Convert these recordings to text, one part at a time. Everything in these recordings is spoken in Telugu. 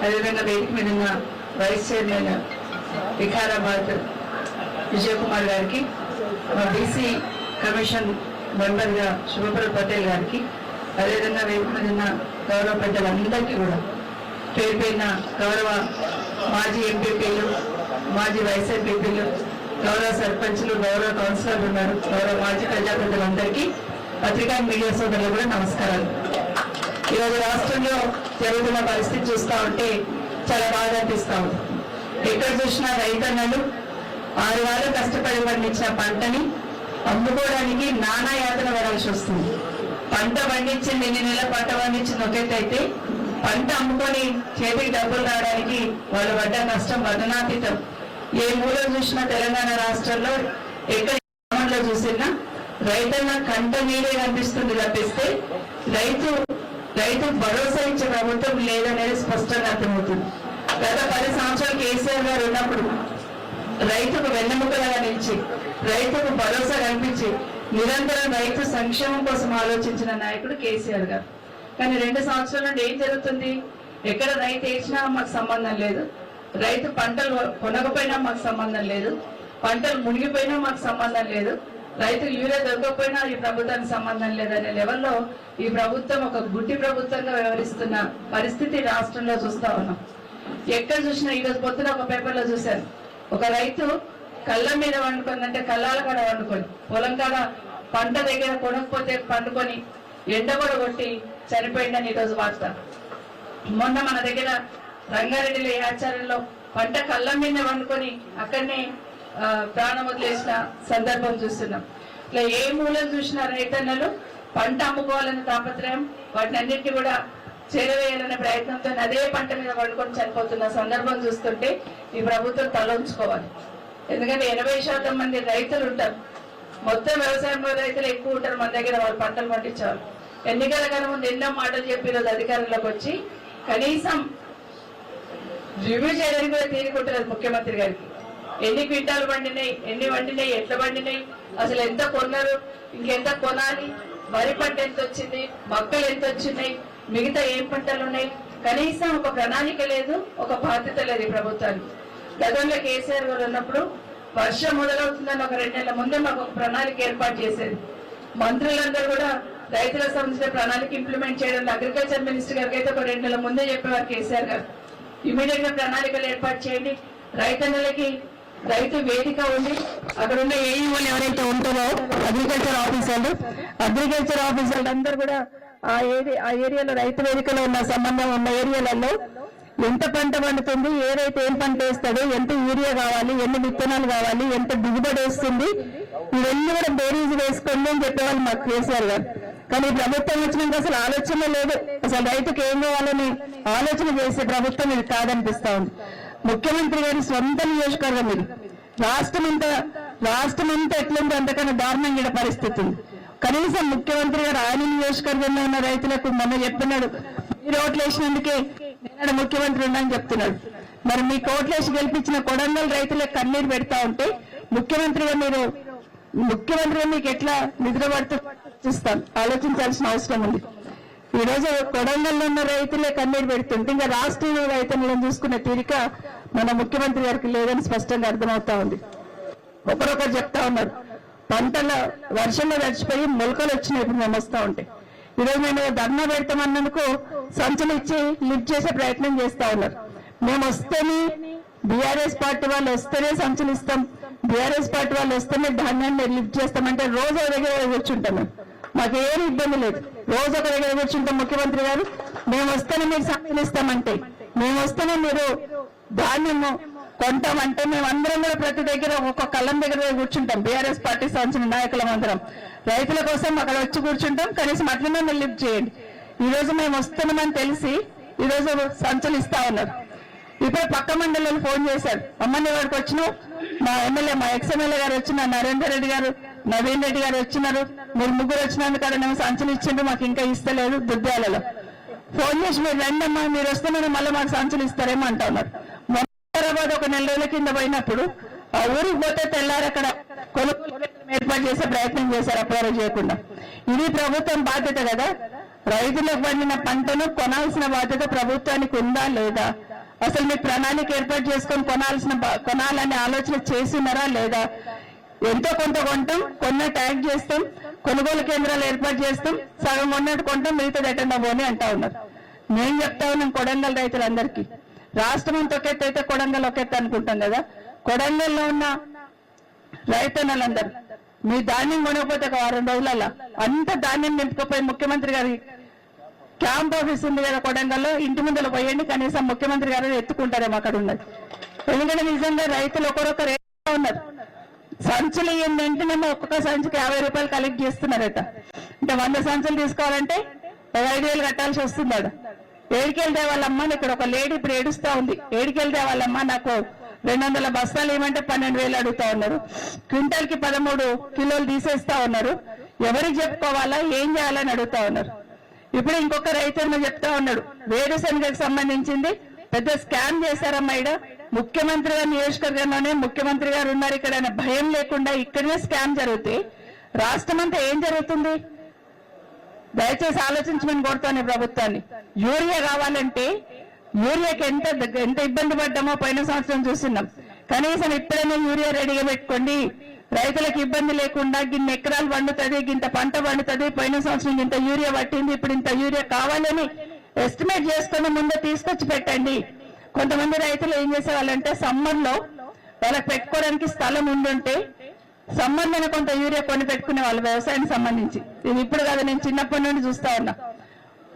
అదేవిధంగా వేదిక మీద ఉన్న వైస్ చైర్మన్ వికారాబాద్ విజయ్ కుమార్ గారికి, బీసీ కమిషన్ మెంబర్గా శుభప్రద్ పటేల్ గారికి, అదేవిధంగా వేదిక మీద ఉన్న గౌరవ పెద్దలందరికీ కూడా పేరు పేరున గౌరవ మాజీ ఎంపీపీలు, మాజీ వైస్ ఎంపీపీలు, గౌరవ సర్పంచ్లు, గౌరవ కౌన్సిలర్లు ఉన్నారు, గౌరవ మాజీ ప్రజాప్రతినిధులందరికీ, పత్రికా మీడియా సోదరులు కూడా నమస్కారాలు. ఈరోజు రాష్ట్రంలో జరుగుతున్న పరిస్థితి చూస్తూ ఉంటే చాలా బాధ అనిపిస్తూ ఉంది. ఎక్కడ చూసినా రైతన్నలు 6 వారాలు కష్టపడి పండించిన పంటని అమ్ముకోవడానికి నానా యాతన పడాల్సి వస్తుంది. పంట పండించింది, 2 నెలల పంట పండించింది ఒకెత్తైతే, పంట అమ్ముకొని చేతికి డబ్బులు రావడానికి వాళ్ళు పడ్డ కష్టం వర్ణనాతీతం. ఏ మూల చూసినా తెలంగాణ రాష్ట్రంలో ఎక్కడ గ్రామంలో చూసినా రైతన్న కంట నీరే కనిపిస్తుంది తప్పిస్తే రైతు భరోసా ఇచ్చే ప్రభుత్వం లేదనేది స్పష్టంగా అర్థమవుతుంది. గత 10 సంవత్సరాలు కేసీఆర్ గారు ఉన్నప్పుడు రైతుకు వెన్నెముకలుగా నిలిచి, రైతుకు భరోసా కల్పించి నిరంతరం రైతు సంక్షేమం కోసం ఆలోచించిన నాయకుడు కేసీఆర్ గారు. కానీ 2 సంవత్సరాల నుండి ఏం జరుగుతుంది? ఎక్కడ రైతు వేసినా మాకు సంబంధం లేదు, రైతు పంటలు కొనకపోయినా మాకు సంబంధం లేదు, పంటలు మునిగిపోయినా మాకు సంబంధం లేదు, రైతు యూరియా దొరకకపోయినా ఈ ప్రభుత్వానికి సంబంధం లేదనే లెవెల్లో ఈ ప్రభుత్వం ఒక గుడ్డి ప్రభుత్వంగా వ్యవహరిస్తున్న పరిస్థితి రాష్ట్రంలో చూస్తా ఉన్నాం. ఎక్కడ చూసినా ఈరోజు పొద్దున ఒక పేపర్లో చూశాను, ఒక రైతు కళ్ళ మీద వండుకొని, అంటే కళ్ళాల కాడ వండుకొని, పొలం కాడ పంట దగ్గర కొనకపోతే పండుకొని ఎండ కూడా కొట్టి చనిపోయిందని ఈరోజు వార్త. మొన్న మన దగ్గర రంగారెడ్డిలో ఆచార్యంలో పంట కళ్ళ మీద వండుకొని అక్కడనే ప్రాణం వదిలేసిన సందర్భం చూస్తున్నాం. ఇట్లా ఏ మూలం చూసినా రైతన్నలు పంట అమ్ముకోవాలనే తాపత్రయం, వాటిని అన్నింటినీ కూడా చేరవేయాలనే ప్రయత్నంతో అదే పంట మీద వండుకొని చనిపోతున్న సందర్భం చూస్తుంటే ఈ ప్రభుత్వం తలంచుకోవాలి. ఎందుకంటే 80% మంది రైతులు ఉంటారు, మొత్తం వ్యవసాయంలో రైతులు ఎక్కువ ఉంటారు మన దగ్గర, వాళ్ళు పంటలు పండించారు. ఎన్నికల కన్నా ముందు ఎన్నో మాటలు చెప్పి ఈరోజు అధికారంలోకి వచ్చి కనీసం రివ్యూ చేయడానికి కూడా తీరుకుంటున్నారు ముఖ్యమంత్రి గారికి. ఎన్ని క్వింటాలు పండినాయి, ఎన్ని వండినాయి, ఎట్లా పండినాయి, అసలు ఎంత కొన్నారు, ఇంకెంత కొనాలి, వరి పంట ఎంత వచ్చింది, మొక్కలు ఎంత వచ్చినాయి, మిగతా ఏం పంటలు ఉన్నాయి, కనీసం ఒక ప్రణాళిక లేదు, ఒక బాధ్యత లేదు ఈ ప్రభుత్వానికి. గతంలో కేసీఆర్ గారు ఉన్నప్పుడు వర్షం మొదలవుతుందని ఒక 2 నెలల ముందే మాకు ఒక ప్రణాళిక ఏర్పాటు చేసేది. మంత్రులందరూ కూడా రైతులకు సంబంధించిన ప్రణాళిక ఇంప్లిమెంట్ చేయడం అగ్రికల్చర్ మినిస్టర్ గారికి అయితే ఒక 2 నెలల ముందే చెప్పేవారు కేసీఆర్ గారు. ఇమీడియట్ గా ప్రణాళికలు ఏర్పాటు చేయండి, రైతన్నలకి రైతు వేదిక ఉంది, అక్కడ ఉన్న ఏఈఓలు ఎవరైతే ఉంటారో అగ్రికల్చర్ ఆఫీసర్లు అందరూ కూడా ఆ ఏరియాలో రైతు వేదికలో ఉన్న సంబంధం ఉన్న ఏరియాలలో ఎంత పంట పండుతుంది, ఏ రైతు ఏం పంట వేస్తాడు, ఎంత యూరియా కావాలి, ఎన్ని విత్తనాలు కావాలి, ఎంత దిగుబడి వస్తుంది, ఇవన్నీ కూడా బేరీజు వేసుకోండి అని చెప్పేవాళ్ళు మాకు కేసీఆర్ గారు. కానీ ప్రభుత్వం వచ్చినాక అసలు ఆలోచన లేదు, అసలు రైతుకు ఏం కావాలని ఆలోచన చేసే ప్రభుత్వం ఇది కాదనిపిస్తా ఉంది. ముఖ్యమంత్రి గారి సొంత నియోజకవర్గం ఇది, రాష్ట్రం అంతా ఎట్లుంది అంతకన్నా దారుణంగా పరిస్థితి ఉంది. కనీసం ముఖ్యమంత్రి గారు ఆయన నియోజకవర్గంలో ఉన్న రైతులకు మొన్న చెప్తున్నాడు, మీరు ఓట్లు వేసినందుకే నేను ముఖ్యమంత్రి ఉన్నానని చెప్తున్నాడు. మరి మీ కోట్లేసి గెలిపించిన కొడంగల్ రైతులకు కన్నీరు పెడతా ఉంటే ముఖ్యమంత్రిగా మీకు ఎట్లా నిద్ర పడుతూ ఆలోచించాల్సిన అవసరం ఉంది. ఈ రోజు కొడంగల్లో ఉన్న రైతులే కన్నీరు పెడుతుంటే ఇంకా రాష్ట్రంలో రైతులను చూసుకునే తీరిక మన ముఖ్యమంత్రి గారికి లేదని స్పష్టంగా అర్థమవుతా ఉంది. ఒకరొకరు చెప్తా ఉన్నారు, పంటల వర్షంలో తడిచిపోయి మొలకలు వచ్చినాయి, ఇప్పుడు మేము వస్తా ఉంటాయి. ఈరోజు మేము ధర్నా పెడతామన్నందుకు సంచులు ఇచ్చి లిఫ్ట్ చేసే ప్రయత్నం చేస్తా ఉన్నారు. మేము వస్తేనే బీఆర్ఎస్ పార్టీ వాళ్ళు వస్తేనే సంచులు ఇస్తాం, బీఆర్ఎస్ పార్టీ వాళ్ళు వస్తేనే ధాన్యాన్ని లిఫ్ట్ చేస్తామంటే రోజు ఒక దగ్గర కూర్చుంటాం. మాకు ఏమి ఇబ్బంది లేదు, రోజు ఒక దగ్గర కూర్చుంటాం. ముఖ్యమంత్రి గారు మేము వస్తేనే మీకు సంచులు ఇస్తామంటే, మేము వస్తేనే మీరు ధాన్యము కొంటామంటే మేమందరం కూడా ప్రతి దగ్గర ఒక్కొక్క కళ్ళం దగ్గర కూర్చుంటాం. బీఆర్ఎస్ పార్టీ సంబంధించిన నాయకులం అందరం రైతుల కోసం అక్కడ వచ్చి కూర్చుంటాం, కనీసం అట్లనే మీరు లిఫ్ట్ చేయండి. ఈ రోజు మేము వస్తున్నామని తెలిసి ఈ రోజు సంచులు ఇస్తా ఉన్నారు. ఇప్పుడు పక్క మండలిలో ఫోన్ చేశారు, అమ్మని వాడికి వచ్చినావు, మా ఎమ్మెల్యే మా ఎక్స్ఎమ్మెల్యే గారు వచ్చిన నరేందర్ రెడ్డి గారు, నవీన్ రెడ్డి గారు వచ్చినారు, మీరు ముగ్గురు వచ్చినందుకు అక్కడ మేము సంచులు ఇచ్చిండ్రు, మాకు ఇంకా ఇస్తలేదు. దుద్దాలలో ఫోన్ చేసి మీరు రండమ్మా, మీరు వస్తున్నారు, మళ్ళీ మాకు సంచులు ఇస్తారేమో అంటా ఉన్నారు. హైదరాబాద్ ఒక 4 రోజుల కింద పోయినప్పుడు ఆ ఊరికి పోతే తెల్లారు అక్కడ కొనుగోలు ఏర్పాటు చేసే ప్రయత్నం చేశారు, అప్రూవ్ చేయకుండా. ఇది ప్రభుత్వం బాధ్యత కదా, రైతులకు పండిన పంటను కొనాల్సిన బాధ్యత ప్రభుత్వానికి ఉందా లేదా? అసలు మీ ప్రణాళిక ఏర్పాటు చేసుకొని కొనాలనే ఆలోచన చేస్తున్నారా లేదా? ఎంతో కొంత కొంటాం, కొన్న ట్యాగ్ చేస్తాం, కొనుగోలు కేంద్రాలు ఏర్పాటు చేస్తాం, సగం కొన్నట్టు కొంటాం, మిగతా ఎట్టండా పోని అంటా ఉన్నారు. నేను చెప్తా ఉన్నాం కొడంగల్ రైతులందరికీ, రాష్ట్రం అంతా ఒకెత్త అయితే కొడంగల్ ఒకెత్త అనుకుంటాం కదా. కొడంగల్లో ఉన్న రైతన్నలందరూ మీ ధాన్యం కొనకపోతే ఒక 2 రోజులలో అంత ధాన్యం నింపుకపోయి ముఖ్యమంత్రి గారి క్యాంప్ ఆఫీస్ ఉంది కదా కొడంగల్లో, ఇంటి ముందర పోయండి, కనీసం ముఖ్యమంత్రి గారు ఎత్తుకుంటారేమో అక్కడ ఉన్నది. ఎందుకంటే నిజంగా రైతులు ఒకరొకరు ఉన్నారు. సంచులు వెంటనే ఒక్కొక్క సంచికి 50 రూపాయలు కలెక్ట్ చేస్తున్నారట. అంటే 100 సంచులు తీసుకోవాలంటే 5,000 కట్టాల్సి వస్తున్నాడు. ఏడికెళ్తే వాళ్ళమ్మ, ఇక్కడ ఒక లేడీ ఇప్పుడు ఏడుస్తా ఉంది, ఏడికెళ్తే వాళ్ళమ్మ నాకు 200 బస్తాలు ఏమంటే 12,000 అడుగుతా ఉన్నారు, క్వింటల్కి 13 కిలోలు తీసేస్తా ఉన్నారు, ఎవరికి చెప్పుకోవాలా, ఏం చేయాలని అడుగుతా ఉన్నారు. ఇప్పుడు ఇంకొక రైతు చెప్తా ఉన్నాడు, వేరుశనగకు సంబంధించింది పెద్ద స్కామ్ చేశారమ్మా. ఇక్కడ ముఖ్యమంత్రి గారి నియోజకవర్గంలోనే ముఖ్యమంత్రి గారు ఉన్నారు, ఇక్కడ భయం లేకుండా ఇక్కడనే స్కామ్ జరిగితే రాష్ట్రం అంతా ఏం జరుగుతుంది? దయచేసి ఆలోచించమని కోరుతాను ప్రభుత్వాన్ని. యూరియా కావాలంటే యూరియాకి ఎంత ఇబ్బంది పడ్డామో పోయిన సంవత్సరం చూస్తున్నాం. కనీసం ఇప్పుడైనా యూరియా రెడీగా పెట్టుకోండి, రైతులకు ఇబ్బంది లేకుండా గిన్ని ఎకరాలు పండుతుంది, గింత పంట పండుతుంది, పోయిన సంవత్సరం ఇంత యూరియా పట్టింది, ఇప్పుడు ఇంత యూరియా కావాలని ఎస్టిమేట్ చేసుకుని ముందే తీసుకొచ్చి పెట్టండి. కొంతమంది రైతులు ఏం చేసేవాళ్ళంటే సమ్మర్ లో వాళ్ళకి పెట్టుకోవడానికి స్థలం ఉండుంటే సమ్మర్ లోనే కొంత యూరియా కొని పెట్టుకునే వాళ్ళు వ్యవసాయానికి సంబంధించి. ఇది ఇప్పుడు కాదు, నేను చిన్నప్పటి నుండి చూస్తా ఉన్నా.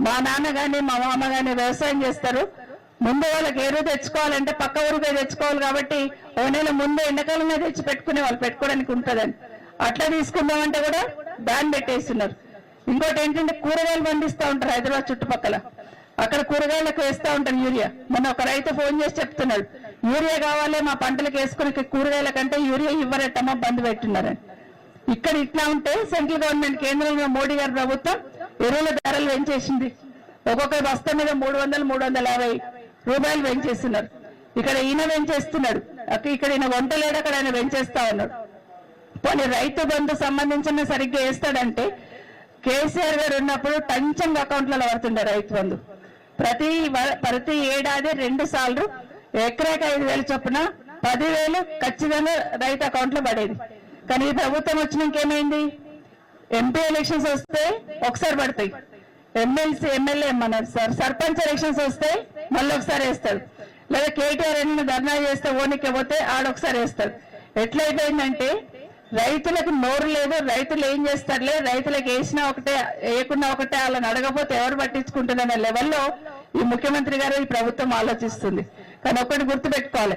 మా నాన్న గాని మా మామ గాని వ్యవసాయం చేస్తారు. ముందు వాళ్ళకి ఎరువు తెచ్చుకోవాలంటే పక్క ఊరికే తెచ్చుకోవాలి కాబట్టి ఓ నెల ముందు ఎండాకాలంలో తెచ్చి పెట్టుకునే వాళ్ళు, పెట్టుకోవడానికి ఉంటుందని. అట్లా తీసుకుందామంటే కూడా బ్యాన్ పెట్టేస్తున్నారు. ఇంకోటి ఏంటంటే కూరగాయలు పండిస్తూ ఉంటారు హైదరాబాద్ చుట్టుపక్కల, అక్కడ కూరగాయలకు వేస్తూ ఉంటారు యూరియా. మొన్న ఒక రైతు ఫోన్ చేసి చెప్తున్నాడు, యూరియా కావాలి మా పంటలకు వేసుకుని కూరగాయల కంటే యూరియా ఇవ్వరట్టమా, బంద్ పెట్టున్నారని. ఇక్కడ ఇట్లా ఉంటే సెంట్రల్ గవర్నమెంట్ కేంద్రంలో మోడీ గారి ప్రభుత్వం ఎరువుల ధరలు పెంచేసింది. ఒక్కొక్క బస్తా మీద 300-350 రూపాయలు పెంచేస్తున్నారు. ఇక్కడ ఈయన పెంచేస్తున్నాడు, ఇక్కడ ఈయన వంటలేడు, అక్కడ ఆయన పెంచేస్తా ఉన్నాడు. పోనీ రైతు బంధు సంబంధించిన సరిగ్గా వేస్తాడంటే కేసీఆర్ గారు ఉన్నప్పుడు టంచంగ్ అకౌంట్లలో పడుతుండే రైతు బంధు. ప్రతి ఏడాది 2 సార్లు ఎకరాకి 5,000 చొప్పున 10,000 ఖచ్చితంగా రైతు అకౌంట్ లో పడేది. కానీ ఈ ప్రభుత్వం వచ్చినాక ఏమైంది? ఎంపీ ఎలక్షన్స్ వస్తే ఒకసారి పడతాయి, ఎమ్మెల్యే మన సర్పంచ్ ఎలక్షన్స్ వస్తే మళ్ళీ ఒకసారి వేస్తాడు, లేదా కేటీఆర్ ఎన్ని ధర్నా చేస్తే ఓనికి పోతే ఆడొకసారి వేస్తాడు. ఎట్లయిపోయిందంటే రైతులకు నోరు లేదు, రైతులు ఏం చేస్తారులే, రైతులకు వేసినా ఒకటే వేయకున్నా ఒకటే, వాళ్ళని అడగపోతే ఎవరు పట్టించుకుంటుందనే లెవెల్లో ఈ ముఖ్యమంత్రి గారు ఈ ప్రభుత్వం ఆలోచిస్తుంది. కానీ ఒకటి గుర్తుపెట్టుకోవాలి,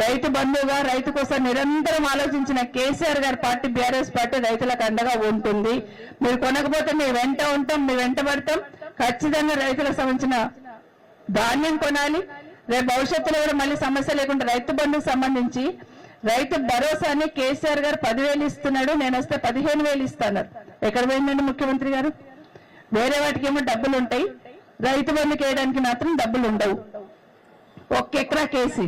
రైతు బంధువుగా రైతు కోసం నిరంతరం ఆలోచించిన కేసీఆర్ గారి పార్టీ బీఆర్ఎస్ పార్టీ రైతులకు అండగా ఉంటుంది. మీరు కొనకపోతే మీ వెంట ఉంటాం, మీ వెంట పడతాం. ఖచ్చితంగా రైతులకు సంబంధించిన ధాన్యం కొనాలి. రేపు భవిష్యత్తులో కూడా మళ్ళీ సమస్య లేకుండా రైతు బంధుకు సంబంధించి రైతు భరోసాని కేసీఆర్ గారు 10,000 ఇస్తున్నాడు, నేను వస్తే 15,000 ఇస్తాను. ఎక్కడ పోయిందండి ముఖ్యమంత్రి గారు? వేరే వాటికి ఏమో డబ్బులు ఉంటాయి, రైతు బంధుకి వేయడానికి మాత్రం డబ్బులు ఉండవు. ఒక్క ఎకరా కేసి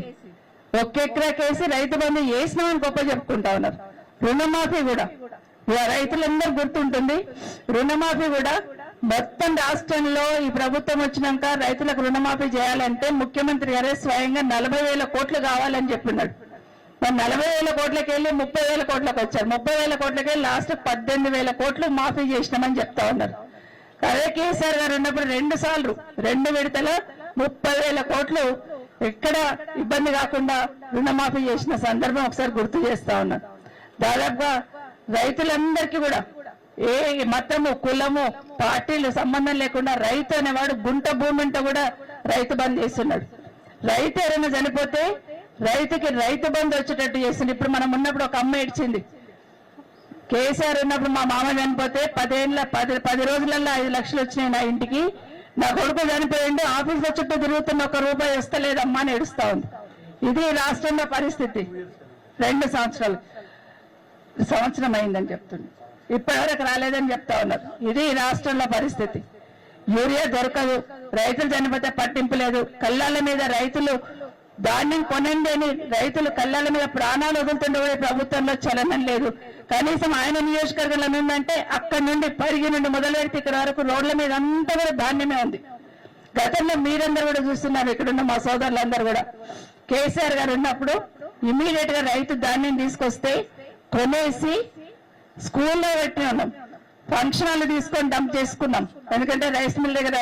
రైతు బంధు వేసినామని గొప్ప చెప్పుకుంటా ఉన్నారు. రుణమాఫీ కూడా రైతులందరూ గుర్తుంటుంది. రుణమాఫీ కూడా మొత్తం రాష్ట్రంలో ఈ ప్రభుత్వం వచ్చినాక రైతులకు రుణమాఫీ చేయాలంటే ముఖ్యమంత్రి గారే స్వయంగా 40,000 కోట్లు కావాలని చెప్పినాడు. మరి 40,000 కోట్లకి వెళ్ళి 30,000 కోట్లకు వచ్చారు. 30,000 కోట్లకి వెళ్ళి లాస్ట్ 18,000 కోట్లు మాఫీ చేసినామని చెప్తా ఉన్నారు. అదే కేసీఆర్ గారు ఉన్నప్పుడు 2 సార్లు 2 విడతల 30,000 కోట్లు ఎక్కడ ఇబ్బంది కాకుండా రుణమాఫీ చేసిన సందర్భం ఒకసారి గుర్తు చేస్తా ఉన్నారు. దాదాపుగా రైతులందరికీ కూడా ఏ మతము కులము పార్టీలు సంబంధం లేకుండా రైతు అనేవాడు గుంట భూమి ఉంటే కూడా రైతు బంద్ చేస్తున్నాడు. రైతు ఎవరైనా చనిపోతే రైతుకి రైతు బంధు వచ్చేటట్టు చేస్తుంది. ఇప్పుడు మనం ఉన్నప్పుడు ఒక అమ్మ ఏడ్చింది, కేసీఆర్ ఉన్నప్పుడు మా మామ చనిపోతే 10 రోజులలో 5 లక్షలు వచ్చినాయి నా ఇంటికి, నా కొడుకు చనిపోయిండు, ఆఫీస్లో చుట్టూ తిరుగుతున్న 1 రూపాయి వస్తలేదమ్మా అని ఏడుస్తా ఉంది. ఇది రాష్ట్రంలో పరిస్థితి. 2 సంవత్సరం అయిందని చెప్తుంది, ఇప్పటివరకు రాలేదని చెప్తా ఉన్నారు. ఇది రాష్ట్రంలో పరిస్థితి. యూరియా దొరకదు, రైతులు చనిపోతే పట్టింపు లేదు, కళ్ళాల మీద రైతులు ధాన్యం కొనండి అని రైతులు కళ్ళాల మీద ప్రాణాలు వదులుతుండే ప్రభుత్వంలో చలనం లేదు. కనీసం ఆయన నియోజకవర్గంలో ఉందంటే అక్కడి నుండి పరిగి నుండి మొదలు పెడితే ఇక్కడ వరకు రోడ్ల మీద అంతా కూడా ధాన్యమే ఉంది. గతంలో మీరందరూ కూడా చూస్తున్నారు, ఇక్కడున్న మా సోదరులందరూ కూడా కేసీఆర్ గారు ఉన్నప్పుడు ఇమీడియట్ గా రైతు ధాన్యం తీసుకొస్తే కొనేసి స్కూల్లో పెట్టి ఉన్నాం, ఫంక్షన్ హాల్ తీసుకొని డంప్ చేసుకున్నాం. ఎందుకంటే రైస్ మిల్ దగ్గర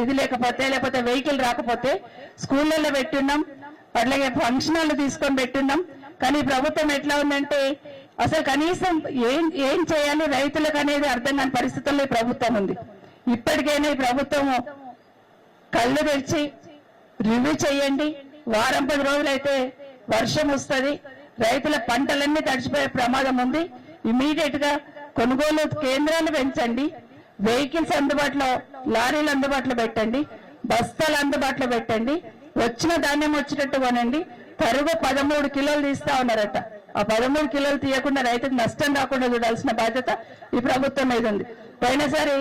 ఇది లేకపోతే వెహికల్ రాకపోతే స్కూళ్ళల్లో పెట్టున్నాం, అట్లాగే ఫంక్షన్ హాల్ తీసుకొని పెట్టున్నాం. కానీ ప్రభుత్వం ఎట్లా ఉందంటే అసలు కనీసం ఏం చేయాలి రైతులకు అనేది అర్థం కాని పరిస్థితుల్లో ఈ ప్రభుత్వం ఉంది. ఇప్పటికైనా ఈ ప్రభుత్వం కళ్ళు తెరిచి రివ్యూ చేయండి. వారం 10 రోజులైతే వర్షం వస్తుంది, రైతుల పంటలన్నీ తడిచిపోయే ప్రమాదం ఉంది. ఇమీడియట్ గా కొనుగోలు కేంద్రాలు పెంచండి, వెహికల్స్ అందుబాటులో, లారీలు అందుబాటులో పెట్టండి, బస్తాలు అందుబాటులో పెట్టండి, వచ్చిన ధాన్యం వచ్చేటట్టు కొనండి. తరుగు 13 కిలోలు తీస్తా ఉన్నారట. ఆ 13 కిలోలు తీయకుండా రైతుకు నష్టం రాకుండా చూడాల్సిన బాధ్యత ఈ ప్రభుత్వం మీద ఉంది. పోయినసారి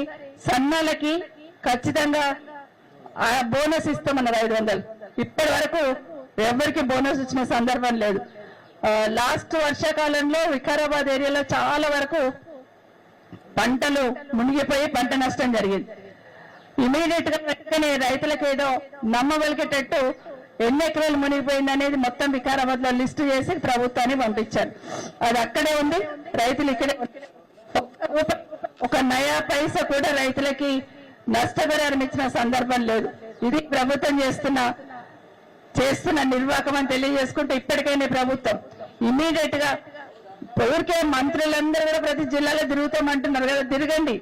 సన్నాలకి ఖచ్చితంగా ఆ బోనస్ ఇస్తామన్నారు 500. ఇప్పటి వరకు ఎవరికి బోనస్ ఇచ్చిన సందర్భం లేదు. లాస్ట్ వర్షాకాలంలో వికారాబాద్ ఏరియాలో చాలా వరకు పంటలు మునిగిపోయి పంట నష్టం జరిగింది. ఇమీడియట్ గా వెంటనే రైతులకు ఏదో నమ్మవలికేటట్టు ఎన్ని ఎకరాలు మునిగిపోయింది అనేది మొత్తం వికారాబాద్ లో లిస్టు చేసి ప్రభుత్వాన్ని పంపించారు. అది అక్కడే ఉంది, రైతులు ఇక్కడే. ఒక నయా పైసా కూడా రైతులకి నష్టపరిహారం ఇచ్చిన సందర్భం లేదు. ఇది ప్రభుత్వం చేస్తున్న నిర్వాహకం అని తెలియజేసుకుంటే ఇప్పటికైనా ప్రభుత్వం ఇమీడియట్ గా ఊరికే మంత్రులందరూ కూడా ప్రతి జిల్లాలో తిరుగుతామంటున్నారు కదా, తిరగండి.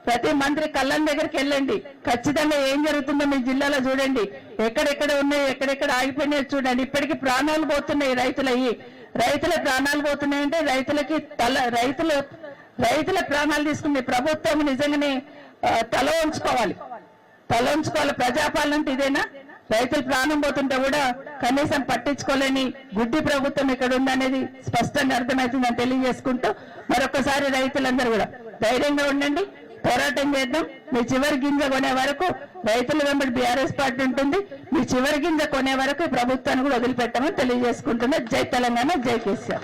ప్రతి మంత్రి కళ్ళం దగ్గరికి వెళ్ళండి, ఖచ్చితంగా ఏం జరుగుతుందో మీ జిల్లాలో చూడండి, ఎక్కడెక్కడ ఉన్నాయి, ఎక్కడెక్కడ ఆగిపోయినాయి చూడండి. ఇప్పటికీ ప్రాణాలు పోతున్నాయి రైతుల ప్రాణాలు పోతున్నాయంటే రైతుల ప్రాణాలు తీసుకునే ప్రభుత్వం నిజంగానే తల ఉంచుకోవాలి. ప్రజాపాలన అంటే ఇదేనా? రైతుల ప్రాణం పోతుంటే కూడా కనీసం పట్టించుకోలేని గుడ్డి ప్రభుత్వం ఇక్కడ ఉందనేది స్పష్టంగా అర్థమవుతుందని తెలియజేసుకుంటూ మరొకసారి రైతులందరూ కూడా ధైర్యంగా ఉండండి, పోరాటం చేద్దాం. మీ చివరి గింజ కొనే వరకు రైతుల వెంబడి బీఆర్ఎస్ పార్టీ ఉంటుంది. మీ చివరి గింజ కొనే వరకు ప్రభుత్వాన్ని కూడా వదిలిపెట్టామని తెలియజేసుకుంటున్నా. జై తెలంగాణ, జై కేసీఆర్.